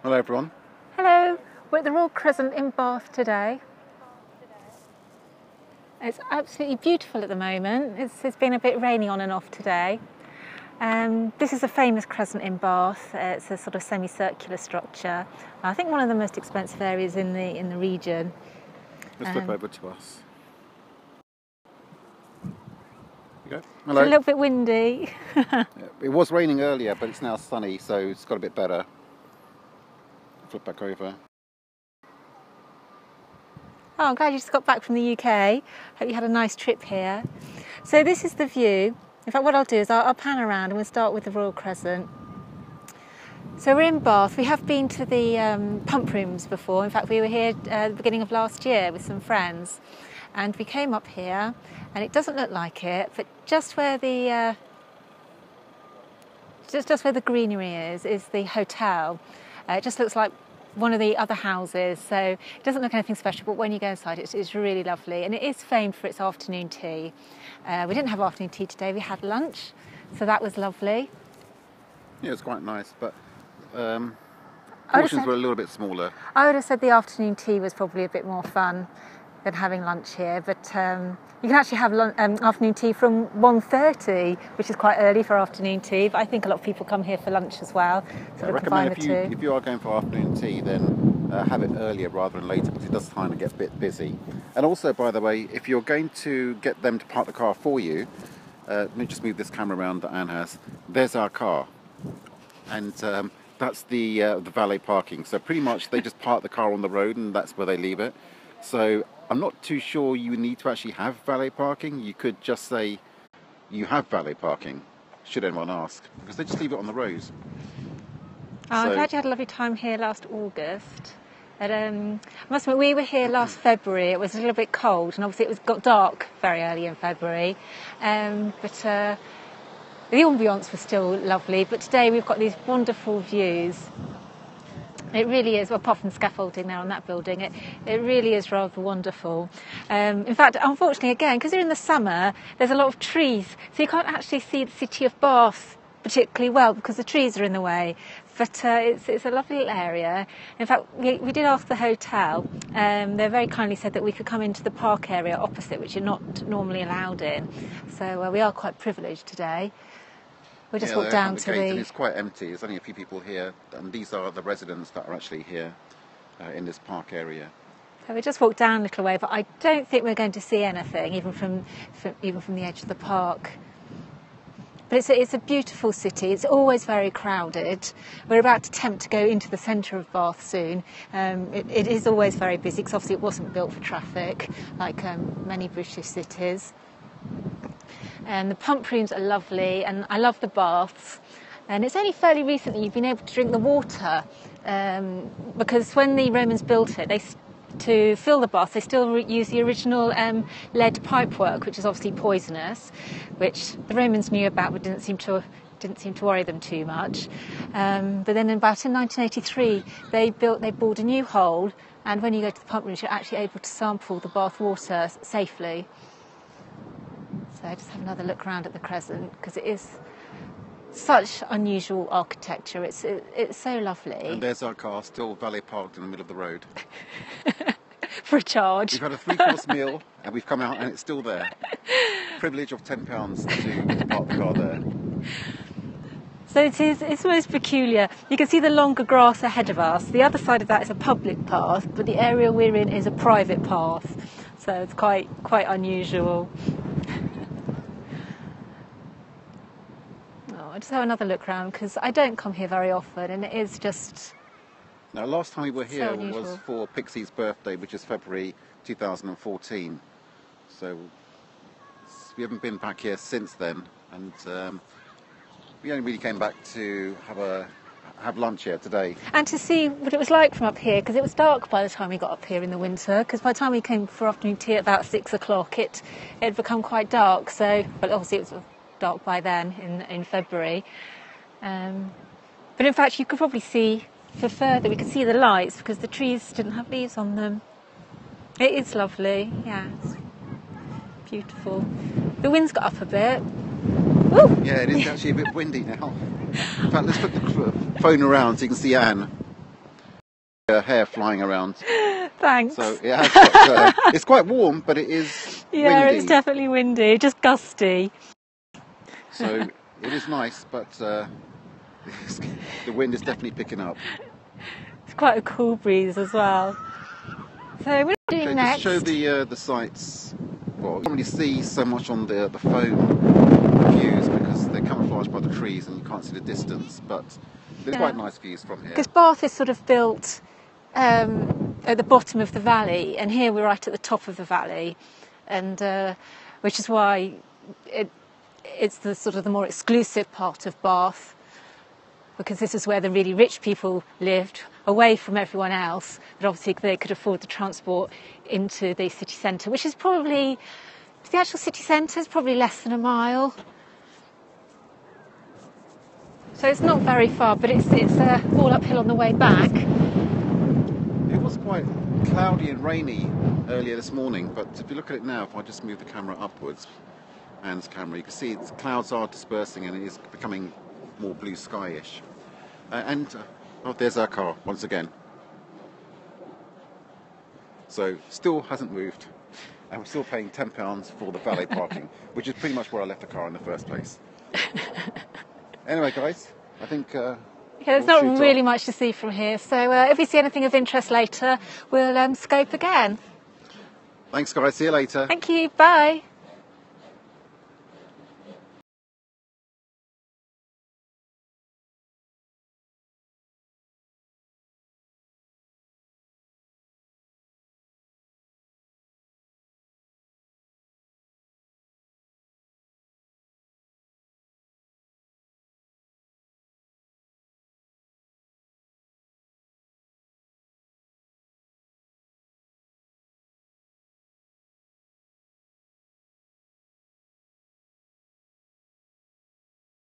Hello everyone. Hello, we're at the Royal Crescent in Bath today. It's absolutely beautiful at the moment. It's been a bit rainy on and off today. This is a famous crescent in Bath. It's a sort of semicircular structure. I think one of the most expensive areas in the region. Just flip over to us. There you go. It's Hello. a little bit windy. It was raining earlier, but it's now sunny, so it's got a bit better. Flip back over. Oh, I'm glad you just got back from the UK. Hope you had a nice trip here. So this is the view. In fact, what I'll do is I'll pan around and we'll start with the Royal Crescent. So we're in Bath. We have been to the pump rooms before. In fact, we were here at the beginning of last year with some friends. And we came up here, and it doesn't look like it, but just where the just where the greenery is the hotel. It just looks like one of the other houses, so it doesn't look anything special, but when you go inside it's really lovely, and it is famed for its afternoon tea. We didn't have afternoon tea today, we had lunch, so that was lovely. Yeah, it's quite nice, but portions were a little bit smaller. I would have said the afternoon tea was probably a bit more fun than having lunch here, but you can actually have afternoon tea from 1:30, which is quite early for afternoon tea, but I think a lot of people come here for lunch as well, so I recommend if you are going for afternoon tea, then have it earlier rather than later, because it does kind of get a bit busy. And also, by the way, if you're going to get them to park the car for you, let me just move this camera around that Anne has. There's our car, and that's the valet parking. So pretty much they just park the car on the road, and that's where they leave it. So I'm not too sure you need to actually have valet parking. You could just say you have valet parking, should anyone ask, because they just leave it on the road. I'm glad you had a lovely time here last August. But, I must admit, we were here last February. It was a little bit cold, and obviously got dark very early in February. But the ambience was still lovely. But today we've got these wonderful views. It really is, well, apart from the scaffolding there on that building, it really is rather wonderful. In fact, unfortunately, again, because you're in the summer, there's a lot of trees, so you can't actually see the city of Bath particularly well because the trees are in the way. But it's a lovely little area. In fact, we did ask the hotel. They very kindly said that we could come into the park area opposite, which you're not normally allowed in. So we are quite privileged today. We'll just walk down to the... And it's quite empty. There's only a few people here, and these are the residents that are actually here in this park area. So we just walked down a little way, but I don't think we're going to see anything, even from the edge of the park. But it's a beautiful city. It's always very crowded. We're about to attempt to go into the centre of Bath soon. It is always very busy, because obviously it wasn't built for traffic, like many British cities. And the pump rooms are lovely, and I love the baths. And it's only fairly recently you've been able to drink the water, because when the Romans built it, to fill the bath, they still use the original lead pipework, which is obviously poisonous, which the Romans knew about but didn't seem to worry them too much. But then about in 1983, they bored a new hole, and when you go to the pump rooms, you're actually able to sample the bath water safely. So just have another look around at the Crescent, because it is such unusual architecture. It's so lovely. And there's our car, still valet parked in the middle of the road. For a charge. We've had a 3-course meal, and we've come out and it's still there. Privilege of £10 to park the car there. So it's most peculiar. You can see the longer grass ahead of us. The other side of that is a public path, but the area we're in is a private path. So it's quite unusual. I'll just have another look around, because I don't come here very often, and it is just... Now, last time we were here unusual. was for Pixie's birthday, which is February 2014. So we haven't been back here since then, and we only really came back to have lunch here today. And to see what it was like from up here, because it was dark by the time we got up here in the winter, because by the time we came for afternoon tea at about 6 o'clock, it had become quite dark, so... But obviously it was dark by then in February. But in fact, you could probably see... For further, we could see the lights because the trees didn't have leaves on them. It is lovely, yeah, it's beautiful. The wind's got up a bit. Woo! Yeah, it is actually a bit windy now. In fact, let's put the phone around so you can see Anne. hair flying around. Thanks. So it has got, it's quite warm, but it is Yeah, windy. it's definitely windy, just gusty. So it is nice, but the wind is definitely picking up. It's quite a cool breeze as well. So we're doing Okay, next. just show the sights. Well, you can't really see so much on the phone views because they're camouflaged by the trees and you can't see the distance, but there's quite nice views from here. Because Bath is sort of built at the bottom of the valley, and here we're right at the top of the valley, and which is why it's the sort of the more exclusive part of Bath, because this is where the really rich people lived, away from everyone else, but obviously they could afford the transport into the city centre, which is probably, the actual city centre is probably less than a mile. So it's not very far, but it's all uphill on the way back. It was quite cloudy and rainy earlier this morning, but if you look at it now, if I just move the camera upwards, Anne's camera, you can see the clouds are dispersing and it is becoming more blue skyish. Oh, there's our car once again. So still hasn't moved, and we're still paying £10 for the valet parking, which is pretty much where I left the car in the first place. Anyway, guys, I think there's not really much to see from here, so if we see anything of interest later, we'll scope again. Thanks, guys. See you later. Thank you. Bye.